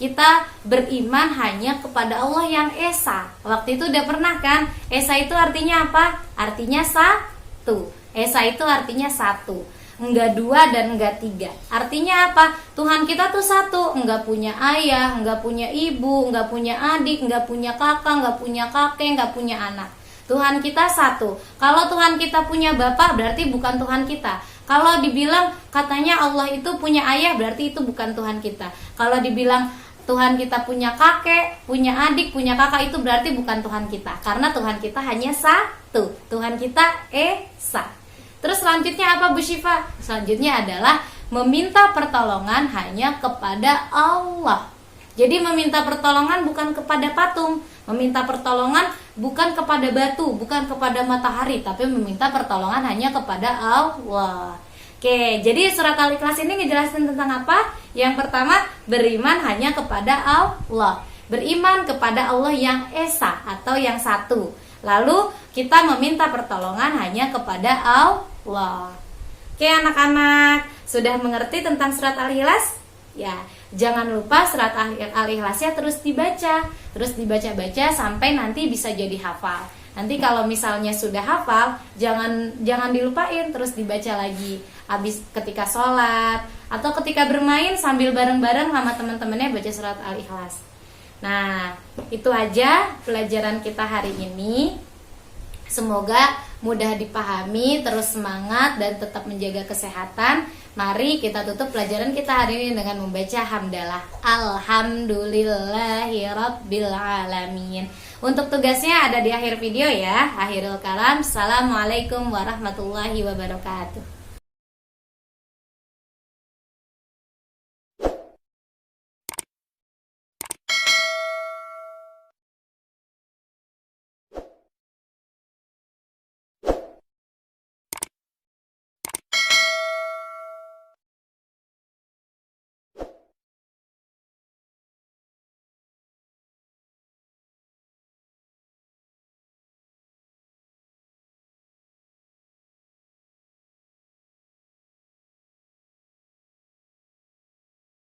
kita beriman hanya kepada Allah yang Esa. Waktu itu udah pernah kan? Esa itu artinya apa? Artinya satu. Esa itu artinya satu, enggak dua dan enggak tiga. Artinya apa? Tuhan kita tuh satu, enggak punya ayah, enggak punya ibu, enggak punya adik, enggak punya kakak, enggak punya kakek, enggak punya anak. Tuhan kita satu. Kalau Tuhan kita punya bapak, berarti bukan Tuhan kita. Kalau dibilang katanya Allah itu punya ayah, berarti itu bukan Tuhan kita. Kalau dibilang Tuhan kita punya kakek, punya adik, punya kakak, itu berarti bukan Tuhan kita. Karena Tuhan kita hanya satu. Tuhan kita Esa. Terus selanjutnya apa Bu Syifa? Selanjutnya adalah meminta pertolongan hanya kepada Allah. Jadi meminta pertolongan bukan kepada patung, meminta pertolongan bukan kepada batu, bukan kepada matahari, tapi meminta pertolongan hanya kepada Allah. Oke, jadi surat Al-Ikhlas ini ngejelasin tentang apa? Yang pertama, beriman hanya kepada Allah. Beriman kepada Allah yang Esa atau yang satu. Lalu kita meminta pertolongan hanya kepada Allah. Oke anak-anak, sudah mengerti tentang surat Al-Ikhlas? Ya, jangan lupa surat Al-Ikhlasnya terus dibaca. Terus dibaca-baca sampai nanti bisa jadi hafal. Nanti kalau misalnya sudah hafal, jangan dilupain, terus dibaca lagi. Habis ketika sholat atau ketika bermain sambil bareng-bareng sama teman-temannya baca surat Al-Ikhlas. Nah, itu aja pelajaran kita hari ini. Semoga mudah dipahami, terus semangat dan tetap menjaga kesehatan. Mari kita tutup pelajaran kita hari ini dengan membaca hamdalah. Alhamdulillahirabbil alamin. Untuk tugasnya ada di akhir video ya. Akhirul kalam. Assalamualaikum warahmatullahi wabarakatuh.